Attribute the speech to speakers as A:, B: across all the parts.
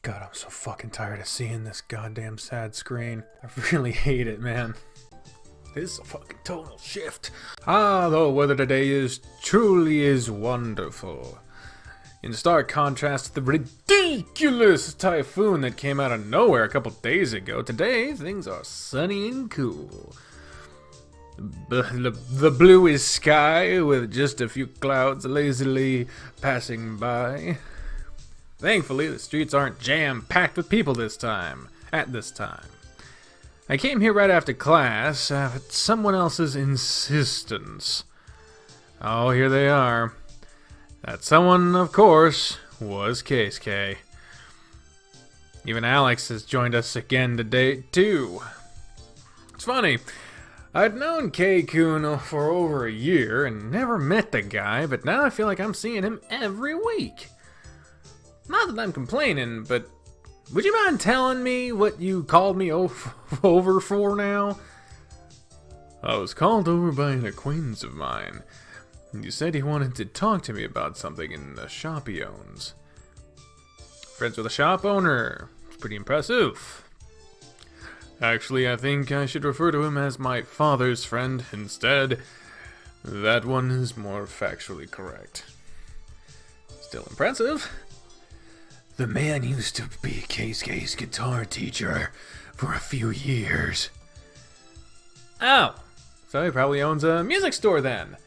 A: God, I'm so fucking tired of seeing this goddamn sad screen. I really hate it, man. This is a fucking tonal shift. The weather today truly is wonderful. In stark contrast to the ridiculous typhoon that came out of nowhere a couple days ago, today things are sunny and cool. The bluest sky with just a few clouds lazily passing by. Thankfully, the streets aren't jam-packed with people at this time. I came here right after class, at someone else's insistence. Oh, here they are. That someone, of course, was Keisuke. Even Alex has joined us again today, too. It's funny. I'd known K-kun for over a year and never met the guy, but now I feel like I'm seeing him every week. Not that I'm complaining, but would you mind telling me what you called me over for now? I was called over by an acquaintance of mine. You said he wanted to talk to me about something in the shop he owns. Friends with a shop owner. It's pretty impressive. Actually, I think I should refer to him as my father's friend instead. That one is more factually correct. Still impressive. The man used to be Keisuke's guitar teacher for a few years. Oh, so he probably owns a music store then.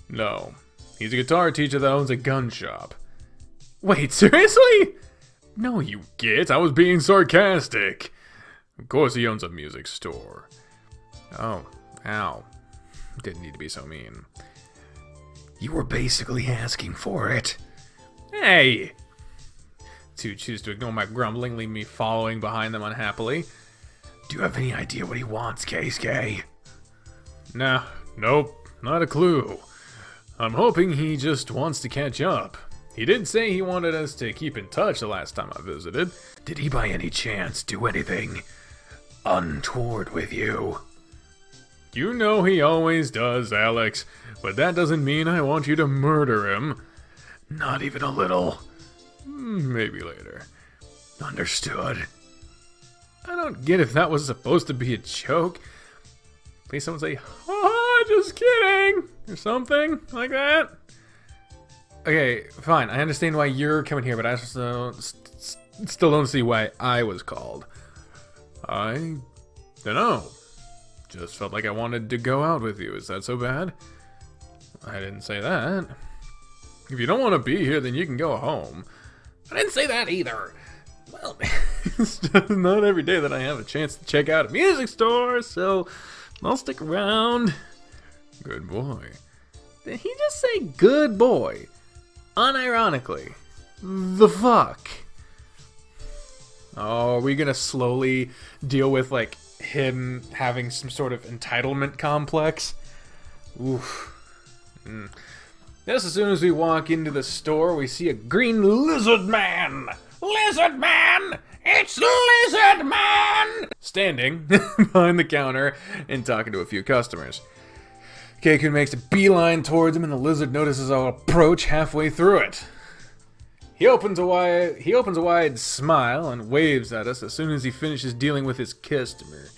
A: No, he's a guitar teacher that owns a gun shop. Wait, seriously? No, you git, I was being sarcastic. Of course he owns a music store. Oh, ow. Didn't need to be so mean. You were basically asking for it. Hey! Two choose to ignore my grumbling, leave me following behind them unhappily. Do you have any idea what he wants, Keisuke? Nah, nope, not a clue. I'm hoping he just wants to catch up. He did say he wanted us to keep in touch the last time I visited. Did he by any chance do anything untoward with you? You know he always does, Alex, but that doesn't mean I want you to murder him. Not even a little. Maybe later. Understood. I don't get if that was supposed to be a joke. Please someone say, "Oh, just kidding," or something like that. Okay, fine. I understand why you're coming here, but I still don't see why I was called. I don't know. Just felt like I wanted to go out with you. Is that so bad? I didn't say that. If you don't want to be here, then you can go home. I didn't say that either. Well, it's just not every day that I have a chance to check out a music store, so I'll stick around. Good boy. Did he just say good boy? Unironically. The fuck? Oh, are we gonna slowly deal with, like, him having some sort of entitlement complex? Oof. Just as soon as we walk into the store, we see a green lizard man! Lizard man! It's Lizard Man! Standing behind the counter and talking to a few customers. Keikun makes a beeline towards him and the lizard notices our approach halfway through it. He opens a wide smile and waves at us as soon as he finishes dealing with his customer.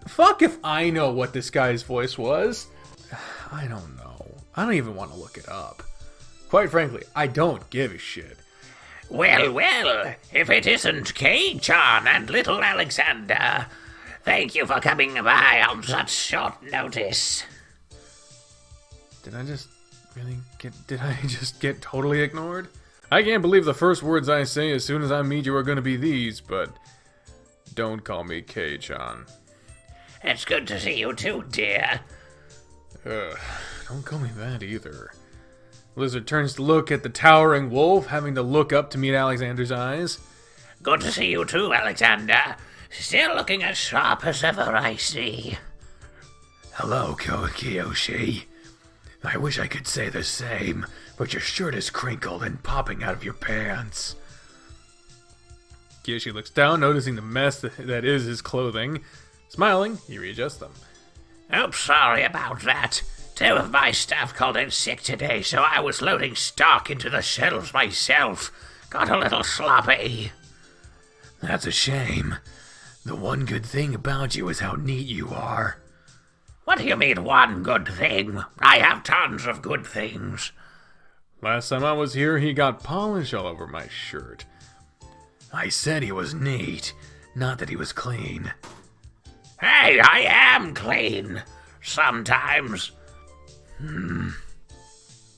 A: Fuck if I know what this guy's voice was. I don't know. I don't even want to look it up. Quite frankly, I don't give a shit.
B: Well, if it isn't Kei-chan and little Alexander, thank you for coming by on such short notice.
A: Did I just get totally ignored? I can't believe the first words I say as soon as I meet you are going to be these, but don't call me Kei-chan.
B: It's good to see you too, dear.
A: Don't call me that either. Lizard turns to look at the towering wolf, having to look up to meet Alexander's eyes.
B: Good to see you too, Alexander. Still looking as sharp as ever, I see.
C: Hello, Kiyoshi. I wish I could say the same, but your shirt is crinkled and popping out of your pants.
A: Kiyoshi looks down, noticing the mess that is his clothing. Smiling, he readjusts them.
B: Oops, sorry about that. 2 of my staff called in sick today, so I was loading stock into the shelves myself. got a little sloppy.
C: That's a shame. The one good thing about you is how neat you are.
B: What do you mean, one good thing? I have tons of good things.
A: Last time I was here, he got polish all over my shirt.
C: I said he was neat, not that he was clean.
B: Hey, I am clean. Sometimes.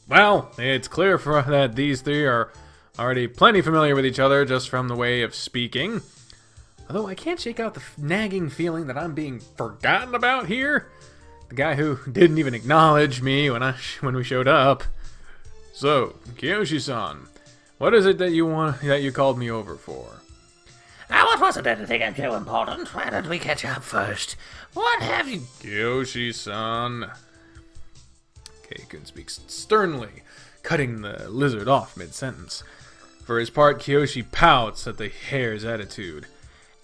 A: Well, it's clear that these three are already plenty familiar with each other just from the way of speaking. Although I can't shake out the nagging feeling that I'm being forgotten about here. The guy who didn't even acknowledge me when we showed up. So, Kiyoshi-san, what is it that you called me over for?
B: It wasn't anything too important. Why don't we catch up first? What have you...
A: Kiyoshi-san. Keikun speaks sternly, cutting the lizard off mid-sentence. For his part, Kiyoshi pouts at the hare's attitude.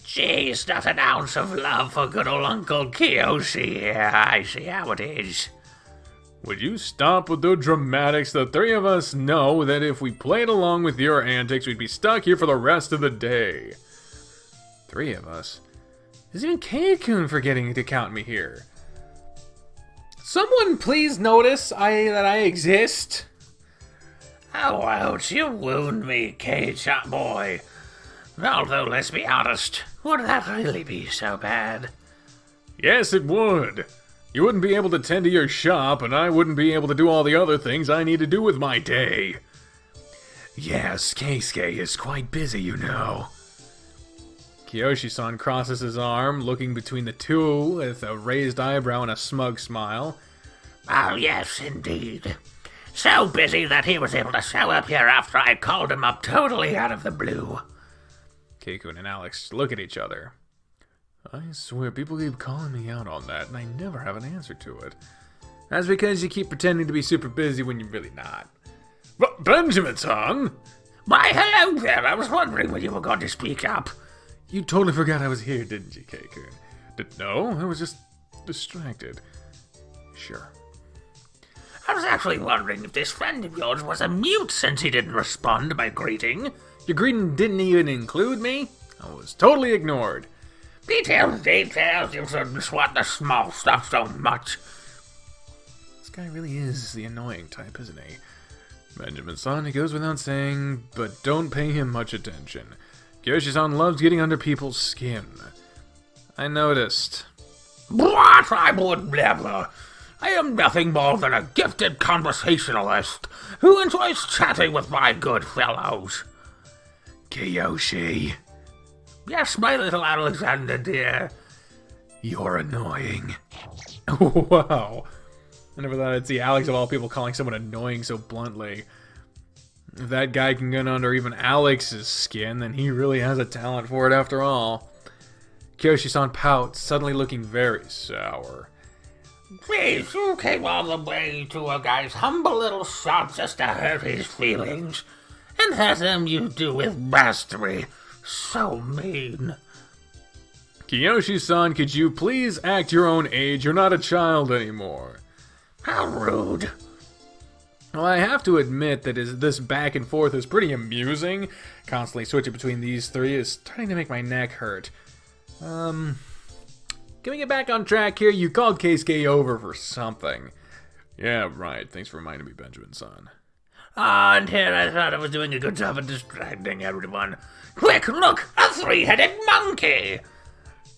B: Geez, not an ounce of love for good old Uncle Kiyoshi here. I see how it is.
A: Would you stop with the dramatics? The three of us know that if we played along with your antics, we'd be stuck here for the rest of the day. Three of us? Is even Keikun forgetting to count me here? Someone please notice that I exist.
B: Oh, ouch, you wound me, K-Chop boy. Although, let's be honest, would that really be so bad?
A: Yes, it would. You wouldn't be able to tend to your shop, and I wouldn't be able to do all the other things I need to do with my day.
C: Yes, Keisuke is quite busy, you know.
A: Kiyoshi-san crosses his arm, looking between the two with a raised eyebrow and a smug smile.
B: Oh, yes, indeed. So busy that he was able to show up here after I called him up totally out of the blue.
A: Keikun and Alex look at each other. I swear people keep calling me out on that, and I never have an answer to it. That's because you keep pretending to be super busy when you're really not. But Benjamin-san!
B: Why, hello there. I was wondering when you were going to speak up.
A: You totally forgot I was here, didn't you, Keikun? No, I was just distracted. Sure.
B: I was actually wondering if this friend of yours was a mute since he didn't respond to my greeting.
A: Your greeting didn't even include me? I was totally ignored.
B: Details, you shouldn't sweat the small stuff so much.
A: This guy really is the annoying type, isn't he? Benjamin-san, it goes without saying, but don't pay him much attention. Kiyoshi-san loves getting under people's skin. I noticed.
B: What? I would never. I am nothing more than a gifted conversationalist who enjoys chatting with my good fellows.
C: Kiyoshi,
B: Yes, my little Alexander dear.
C: you're annoying.
A: Wow. I never thought I'd see Alex of all people calling someone annoying so bluntly. If that guy can get under even Alex's skin, then he really has a talent for it after all. Kiyoshi-san pouts, suddenly looking very sour.
B: Please, you came all the way to a guy's humble little shop just to hurt his feelings. And hurt them you do with mastery. So mean.
A: Kiyoshi-san, could you please act your own age? You're not a child anymore.
B: How rude.
A: Well, I have to admit that this back and forth is pretty amusing. Constantly switching between these three is starting to make my neck hurt. Can we get back on track here? You called Keisuke over for something. Yeah, right. Thanks for reminding me, Benjamin-san.
B: Ah, and here I thought I was doing a good job of distracting everyone. Quick, look! A three-headed monkey!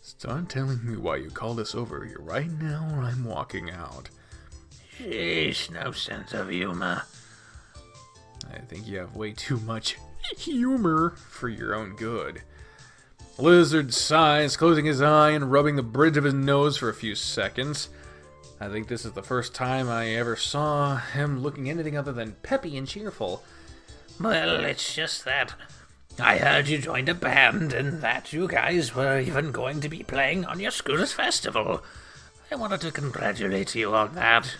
A: Start telling me why you called us over here right now or I'm walking out.
B: Sheesh, no sense of humor.
A: I think you have way too much humor for your own good. Lizard sighs, closing his eye and rubbing the bridge of his nose for a few seconds. I think this is the first time I ever saw him looking anything other than peppy and cheerful.
B: Well, it's just that I heard you joined a band and that you guys were even going to be playing on your school's festival. I wanted to congratulate you on that.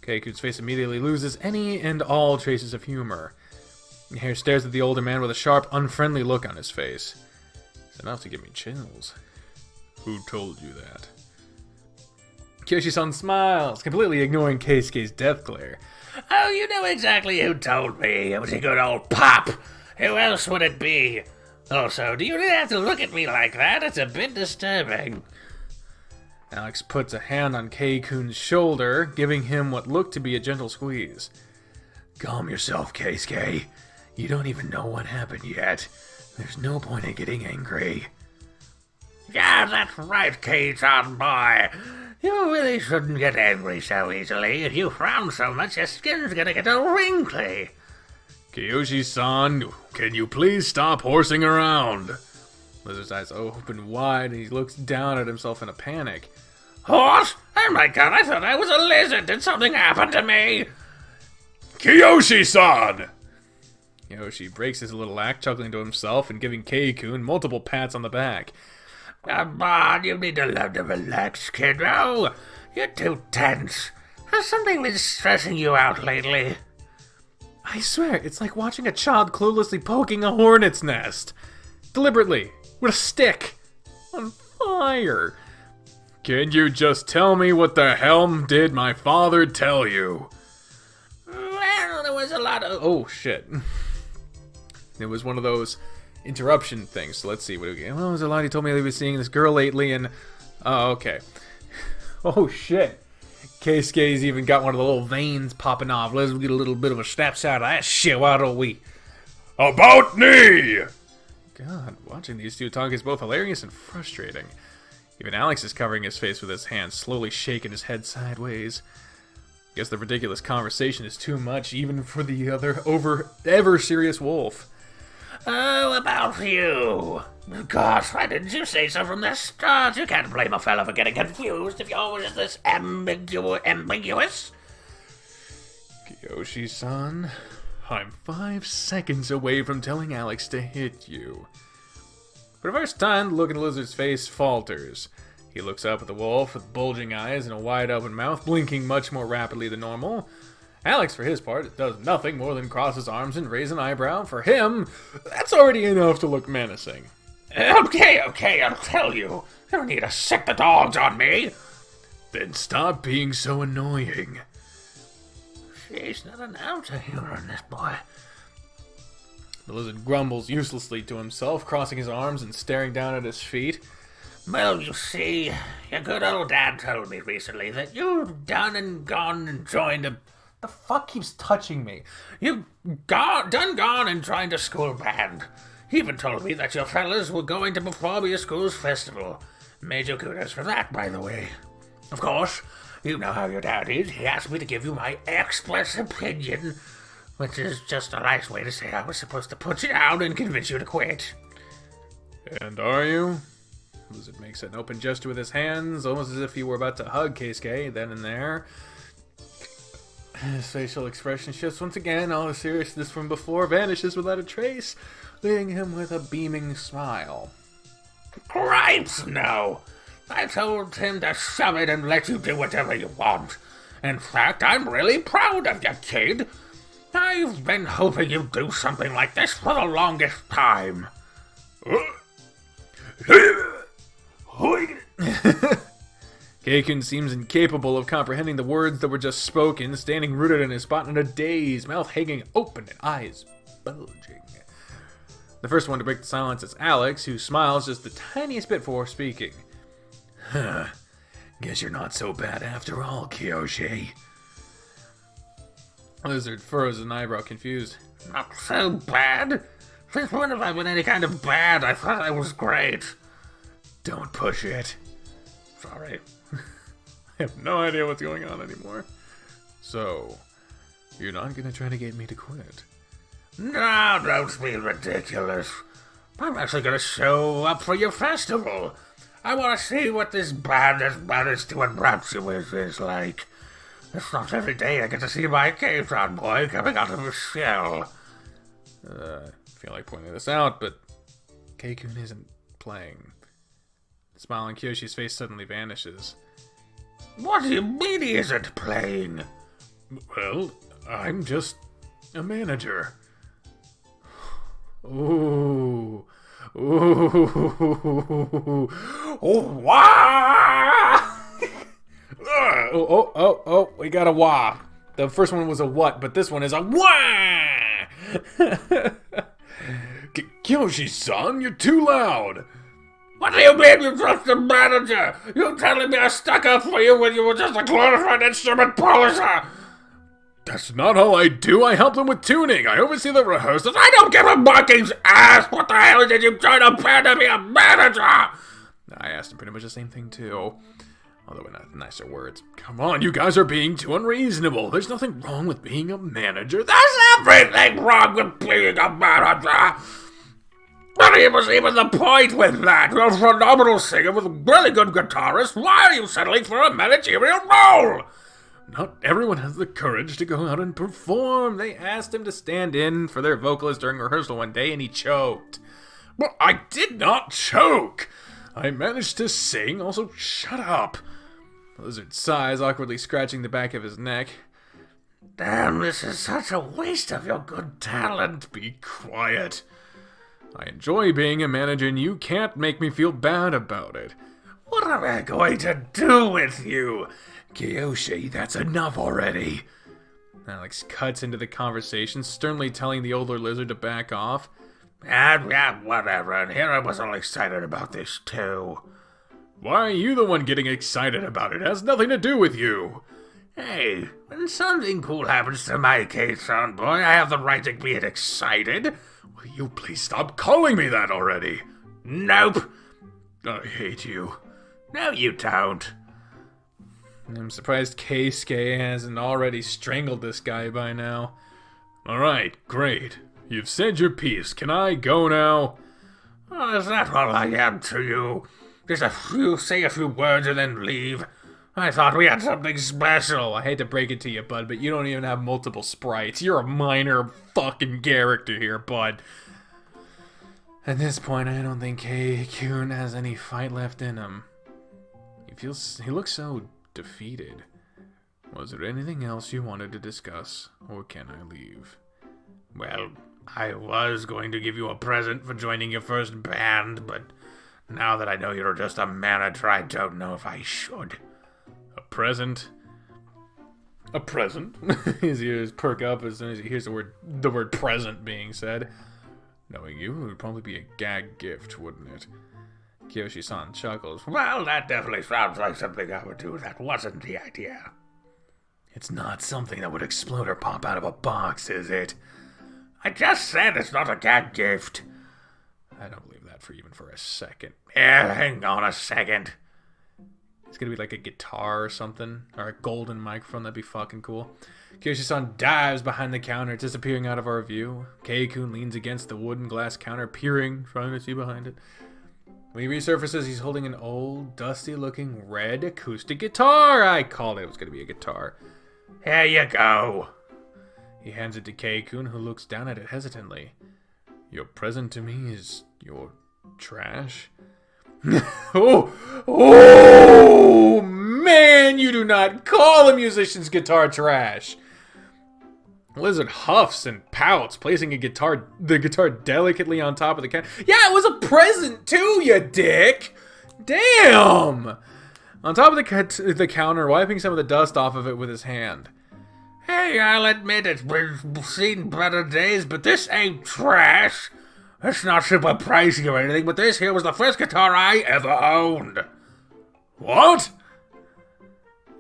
A: Keiku's face immediately loses any and all traces of humor. He stares at the older man with a sharp, unfriendly look on his face. It's enough to give me chills. Who told you that? Kiyoshi-san smiles, completely ignoring Keisuke's death glare.
B: Oh, you know exactly who told me. It was a good old Pop. Who else would it be? Also, do you really have to look at me like that? It's a bit disturbing.
A: Alex puts a hand on Kei-kun's shoulder, giving him what looked to be a gentle squeeze.
C: Calm yourself, Keisuke. You don't even know what happened yet. There's no point in getting angry.
B: Yeah, that's right, Kei-chan boy. You really shouldn't get angry so easily. If you frown so much, your skin's gonna get all wrinkly.
A: Kiyoshi-san, can you please stop horsing around? Lizard's eyes open wide and he looks down at himself in a panic.
B: Horse? Oh my god, I thought I was a lizard. Did something happen to me?
A: Kiyoshi-san! Yoshi breaks his little act, chuckling to himself and giving Kei-kun multiple pats on the back.
B: Come on, you need to learn to relax, kiddo. You're too tense. Has something been stressing you out lately?
A: I swear, it's like watching a child cluelessly poking a hornet's nest. Deliberately, with a stick. On fire. Can you just tell me what the hell did my father tell you?
B: Well, there was a lot of...
A: Oh, shit. It was one of those interruption things. So let's see. Well, there was a lot. He told me that he was seeing this girl lately and... Oh, okay. Oh, shit. Keisuke's even got one of the little veins popping off. Let's get a little bit of a snapshot of that shit. Why don't we? About me! God, watching these two talk is both hilarious and frustrating. Even Alex is covering his face with his hands, slowly shaking his head sideways. Guess the ridiculous conversation is too much, even for the other ever serious wolf.
B: Oh, about you. Gosh, why didn't you say so from the start? You can't blame a fella for getting confused if you're always this ambiguous.
A: Kiyoshi-san, I'm 5 seconds away from telling Alex to hit you. For the first time, the look in the lizard's face falters. He looks up at the wolf with bulging eyes and a wide open mouth, blinking much more rapidly than normal. Alex, for his part, does nothing more than cross his arms and raise an eyebrow. For him, that's already enough to look menacing.
B: Okay, I'll tell you. You don't need to sick the dogs on me.
A: Then stop being so annoying.
B: She's not an ounce of humor in this boy.
A: The lizard grumbles uselessly to himself, crossing his arms and staring down at his feet.
B: Well, you see, your good old dad told me recently that you've done and gone and joined a...
A: The fuck keeps touching me?
B: You've gone and joined a school band. He even told me that your fellas were going to perform at your school's festival. Major kudos for that, by the way. Of course, you know how your dad is. He asked me to give you my express opinion, which is just a nice way to say I was supposed to put you down and convince you to quit.
A: And are you? Lizard makes an open gesture with his hands, almost as if he were about to hug Keisuke then and there. His facial expression shifts once again. All the seriousness from before vanishes without a trace, leaving him with a beaming smile.
B: Gripes, no! I told him to shove it and let you do whatever you want. In fact, I'm really proud of you, kid. I've been hoping you'd do something like this for the longest time.
A: Kei-kun seems incapable of comprehending the words that were just spoken, standing rooted in his spot in a daze, mouth hanging open and eyes bulging. The first one to break the silence is Alex, who smiles just the tiniest bit before speaking.
C: Huh. Guess you're not so bad after all, Kiyoshi.
A: Lizard furrows an eyebrow, confused.
B: Not so bad? Since when have I been any kind of bad? I thought I was great.
C: Don't push it.
B: Sorry.
A: I have no idea what's going on anymore. So, you're not gonna try to get me to quit?
B: No, don't be ridiculous. I'm actually gonna show up for your festival. I want to see what this band has managed to enwrap you with is like. It's not every day I get to see my K-Town boy coming out of his shell.
A: I feel like pointing this out, but Kei-kun isn't playing. The smile on Kyoshi's face suddenly vanishes.
B: What do you mean he isn't playing?
A: Well, I'm just a manager. Ooh. Ooh.
B: Oh, wah!
A: Oh, we got a wah. The first one was a what, but this one is a wah! Kyoshi-san, you're too loud!
B: What do you mean you trust the manager? You telling me I stuck up for you when you were just a glorified instrument polisher?
A: That's not all I do. I help them with tuning. I oversee the rehearsals.
B: I don't give a monkey's ass! What the hell did you join a band to be a manager?
A: I asked him pretty much the same thing, too. Although in nicer words. Come on, you guys are being too unreasonable. There's nothing wrong with being a manager.
B: There's everything wrong with being a manager! What was even the point with that? You're a phenomenal singer with a really good guitarist. Why are you settling for a managerial role?
A: Not everyone has the courage to go out and perform. They asked him to stand in for their vocalist during rehearsal one day, and he choked. Well, I did not choke. I managed to sing. Also, shut up. Lizard sighs, awkwardly scratching the back of his neck.
B: Damn, this is such a waste of your good talent.
A: Be quiet. I enjoy being a manager, and you can't make me feel bad about it.
B: What am I going to do with you?
C: Kiyoshi, that's enough already.
A: Alex cuts into the conversation, sternly telling the older lizard to back off.
B: Yeah, whatever, and here I was all excited about this, too.
A: Why are you the one getting excited about it? It has nothing to do with you.
B: Hey, when something cool happens to my K-Sound boy, I have the right to be excited.
A: Will you please stop calling me that already?
B: Nope.
A: I hate you.
B: No, you don't.
A: I'm surprised Keisuke hasn't already strangled this guy by now. Alright, great. You've said your piece. Can I go now?
B: Oh, is that all I am to you? Just say a few words and then leave? I thought we had something special.
A: I hate to break it to you, bud, but you don't even have multiple sprites. You're a minor fucking character here, bud. At this point, I don't think K-Kun has any fight left in him. He looks so defeated. Was there anything else you wanted to discuss, or can I leave?
B: Well, I was going to give you a present for joining your first band, but now that I know you're just a manager, I don't know if I should.
A: A present? A present? His ears perk up as soon as he hears the word present being said. Knowing you, it would probably be a gag gift, wouldn't it? Kiyoshi-san chuckles.
B: Well, that definitely sounds like something I would do. That wasn't the idea.
C: It's not something that would explode or pop out of a box, is it?
B: I just said it's not a gag gift.
A: I don't believe that even for a second.
B: Yeah, hang on a second.
A: It's gonna be like a guitar or something, or a golden microphone. That'd be fucking cool. Kiyoshi-san dives behind the counter, disappearing out of our view. Keikun leans against the wooden glass counter, peering, trying to see behind it. When he resurfaces, he's holding an old, dusty-looking red acoustic guitar. I called it was gonna be a guitar.
B: Here you go.
A: He hands it to Keikun, who looks down at it hesitantly. Your present to me is your trash? Oh, man, you do not call a musician's guitar trash. Lizard huffs and pouts, placing the guitar delicately on top of the counter. Yeah, it was a present too, you dick. Damn. On top of the counter, wiping some of the dust off of it with his hand.
B: Hey, I'll admit it's been seen better days, but this ain't trash. It's not super pricey or anything, but this here was the first guitar I ever owned.
A: What?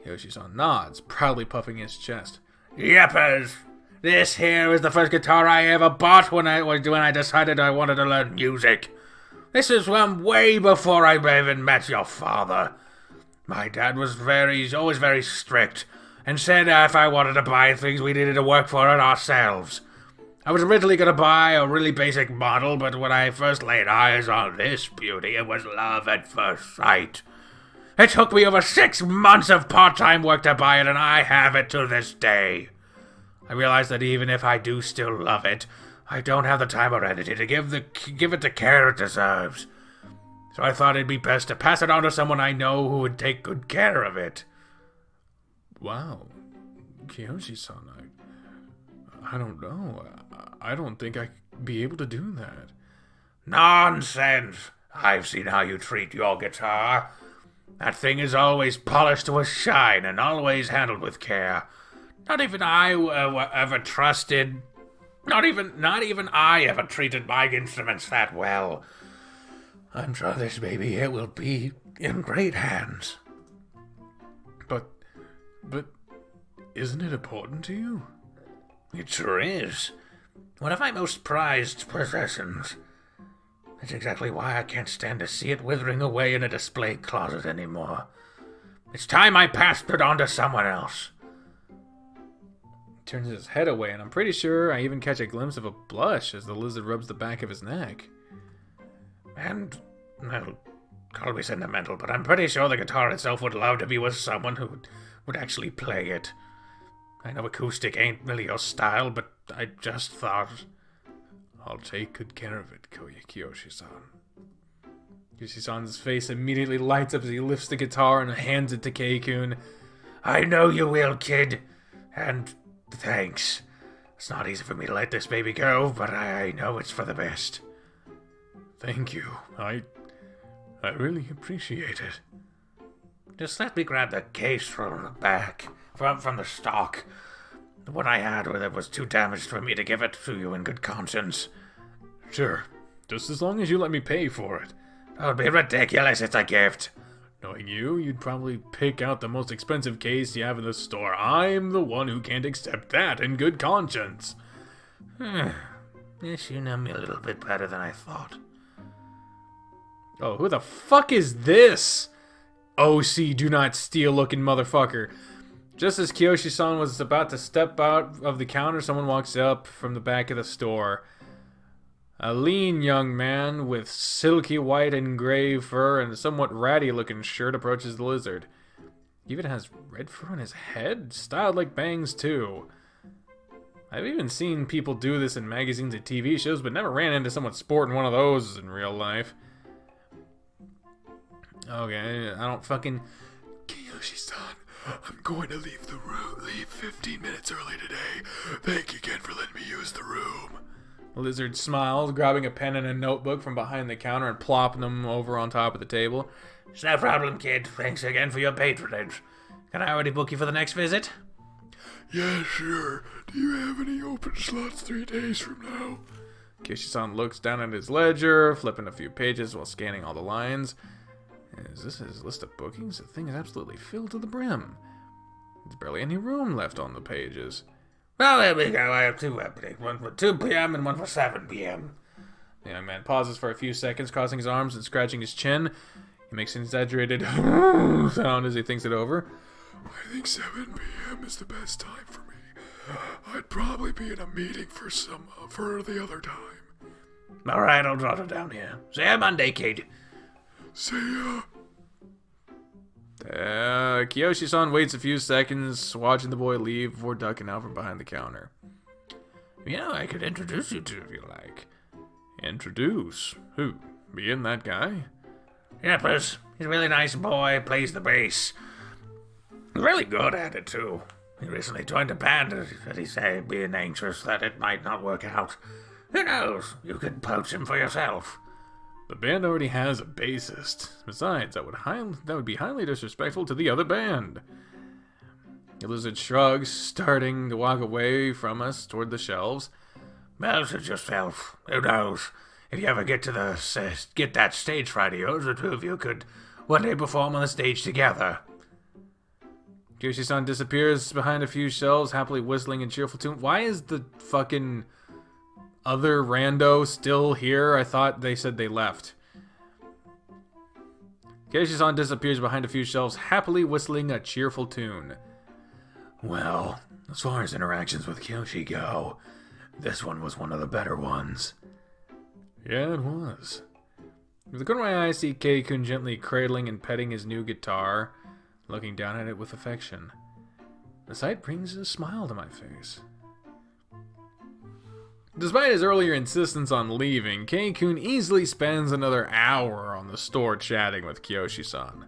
A: Yoshi-san nods, proudly puffing his chest.
B: Yepers. This here is the first guitar I ever bought when I decided I wanted to learn music. This is from way before I even met your father. My dad was always very strict, and said if I wanted to buy things, we needed to work for it ourselves. I was originally going to buy a really basic model, but when I first laid eyes on this beauty, it was love at first sight. It took me over 6 months of part-time work to buy it, and I have it to this day. I realize that even if I do still love it, I don't have the time or energy to give it the care it deserves. So I thought it'd be best to pass it on to someone I know who would take good care of it.
A: Wow. Kiyoshi-san, I don't know. I don't think I'd be able to do that.
B: Nonsense! I've seen how you treat your guitar. That thing is always polished to a shine and always handled with care. Not even I ever trusted Not even I ever treated my instruments that well. I'm sure this baby here will be in great hands.
A: But isn't it important to you?
B: It sure is. One of my most prized possessions. That's exactly why I can't stand to see it withering away in a display closet anymore. It's time I passed it on to someone else.
A: He turns his head away, and I'm pretty sure I even catch a glimpse of a blush as the lizard rubs the back of his neck.
B: And, well, call me sentimental, but I'm pretty sure the guitar itself would love to be with someone who would actually play it. I know acoustic ain't really your style, but I just thought...
A: I'll take good care of it, Kiyoshi-san. Kiyoshi-san's face immediately lights up as he lifts the guitar and hands it to Keikun.
B: I know you will, kid. And thanks. It's not easy for me to let this baby go, but I know it's for the best.
A: Thank you. I really appreciate it.
B: Just let me grab the case from the back, from the stock. The one I had where it was too damaged for me to give it to you in good conscience.
A: Sure, just as long as you let me pay for it.
B: That would be ridiculous, it's a gift.
A: Knowing you, you'd probably pick out the most expensive case you have in the store. I'm the one who can't accept that in good conscience.
B: Yes, you know me a little bit better than I thought.
A: Oh, who the fuck is this? OC do not steal looking motherfucker. Just as Kiyoshi-san was about to step out of the counter, someone walks up from the back of the store. A lean young man with silky white and gray fur and a somewhat ratty-looking shirt approaches the lizard. He even has red fur on his head, styled like bangs too. I've even seen people do this in magazines and TV shows, but never ran into someone sporting one of those in real life. Okay, I don't fucking...
C: Kiyoshi-san, I'm going to leave 15 minutes early today. Thank you again for letting me use the room.
A: The lizard smiles, grabbing a pen and a notebook from behind the counter and plopping them over on top of the table.
B: It's no problem, kid. Thanks again for your patronage. Can I already book you for the next visit?
C: Yeah, sure. Do you have any open slots 3 days from now?
A: Kiyoshi-san looks down at his ledger, flipping a few pages while scanning all the lines. Is this his list of bookings? The thing is absolutely filled to the brim. There's barely any room left on the pages.
B: Well, there we go. I have 2 openings. One for 2 p.m. and one for 7 p.m.
A: The young man pauses for a few seconds, crossing his arms and scratching his chin. He makes an exaggerated sound as he thinks it over.
C: I think 7 p.m. is the best time for me. I'd probably be in a meeting for the other time.
B: All right, I'll jot it down here. See you Monday, kid.
C: See ya.
A: Kiyoshi-san waits a few seconds, watching the boy leave before ducking out from behind the counter.
B: You know, I could introduce you to if you like.
A: Introduce? Who? Me and that guy?
B: Yeah, please. He's a really nice boy, plays the bass. Really good at it, too. He recently joined a band, as he said, being anxious that it might not work out. Who knows? You could poach him for yourself.
A: The band already has a bassist. Besides, that would be highly disrespectful to the other band. The lizard shrugs, starting to walk away from us toward the shelves.
B: Well, suit yourself. Who knows? If you ever get that stage fright of yours, the 2 of you could one day perform on the stage together.
A: Kiyoshi-san disappears behind a few shelves, happily whistling in cheerful tune. Why is the fucking other rando still here? I thought they said they left. Kiyoshi-san disappears behind a few shelves, happily whistling a cheerful tune.
C: Well, as far as interactions with Kyoshi go, this one was one of the better ones.
A: Yeah, it was. With the corner of my eye, I see Keikun gently cradling and petting his new guitar, looking down at it with affection. The sight brings a smile to my face. Despite his earlier insistence on leaving, Keikun easily spends another hour on the store chatting with Kiyoshi-san.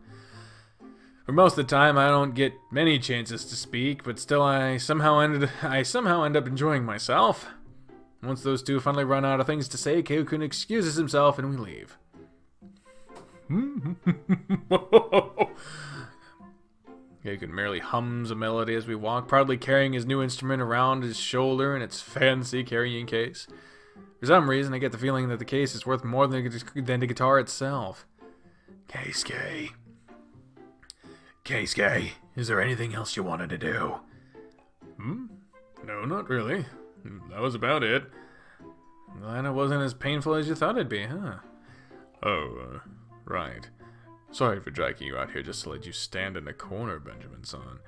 A: For most of the time, I don't get many chances to speak, but still I somehow end up enjoying myself. Once those two finally run out of things to say, Keikun excuses himself and we leave. Keiko merely hums a melody as we walk, proudly carrying his new instrument around his shoulder in its fancy carrying case. For some reason, I get the feeling that the case is worth more than the guitar itself.
C: Keisuke. Keisuke, is there anything else you wanted to do?
A: No, not really. That was about it. Glad it wasn't as painful as you thought it'd be, huh? Oh, right. Sorry for dragging you out here just to let you stand in a corner, Benjamin-san.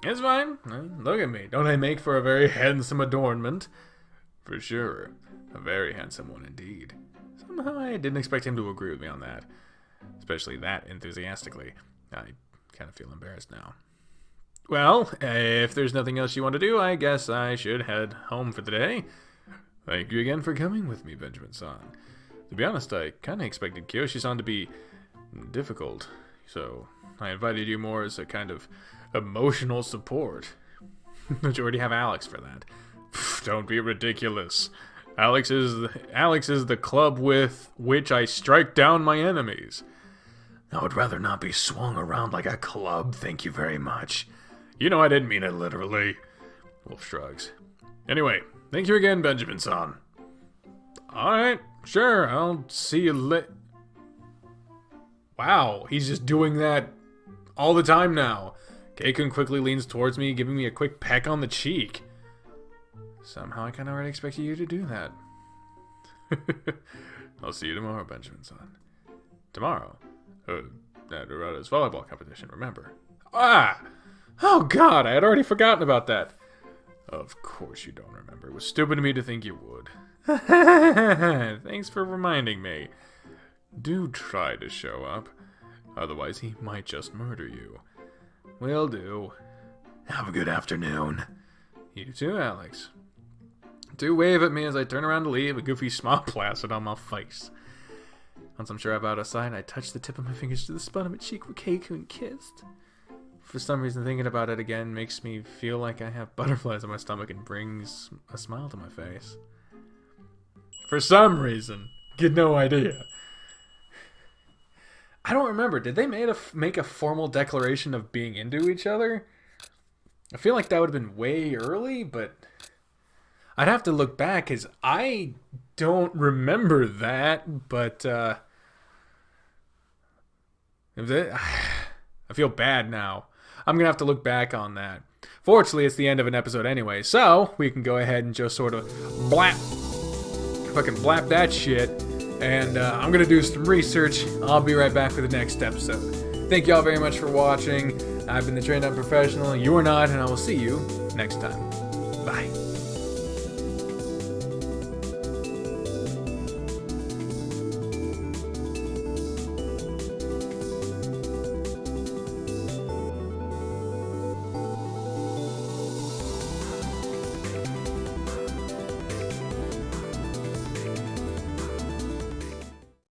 A: It's fine. Look at me. Don't I make for a very handsome adornment? For sure. A very handsome one indeed. Somehow I didn't expect him to agree with me on that. Especially that enthusiastically. I kind of feel embarrassed now. Well, if there's nothing else you want to do, I guess I should head home for the day. Thank you again for coming with me, Benjamin-san. To be honest, I kind of expected Kiyoshi-san to be difficult, so I invited you more as a kind of emotional support. But you already have Alex for that. Don't be ridiculous. Alex is the club with which I strike down my enemies.
C: I would rather not be swung around like a club, thank you very much.
A: You know I didn't mean it literally. Wolf shrugs. Anyway, thank you again, Benjamin-san. Alright, sure, I'll see you Wow, he's just doing that all the time now. Keikun quickly leans towards me, giving me a quick peck on the cheek. Somehow I kind of already expected you to do that. I'll see you tomorrow, Benjamin-san. Tomorrow? At Urata's volleyball competition, remember? Ah! Oh god, I had already forgotten about that. Of course you don't remember. It was stupid of me to think you would. Thanks for reminding me. Do try to show up. Otherwise he might just murder you. Will do.
C: Have a good afternoon.
A: You too, Alex. Do wave at me as I turn around to leave, a goofy smile plastered on my face. Once I'm sure I'm out of sight, I touch the tip of my fingers to the spot of my cheek where Keikun kissed. For some reason, thinking about it again makes me feel like I have butterflies in my stomach and brings a smile to my face. For some reason. Get no idea. I don't remember. Did they make a formal declaration of being into each other? I feel like that would have been way early, but I'd have to look back because I don't remember that, but I feel bad now. I'm going to have to look back on that. Fortunately, it's the end of an episode anyway, so we can go ahead and just sort of fucking blap that shit. And I'm going to do some research. I'll be right back for the next episode. Thank you all very much for watching. I've been the Trained Up Professional. You are not, and I will see you next time. Bye.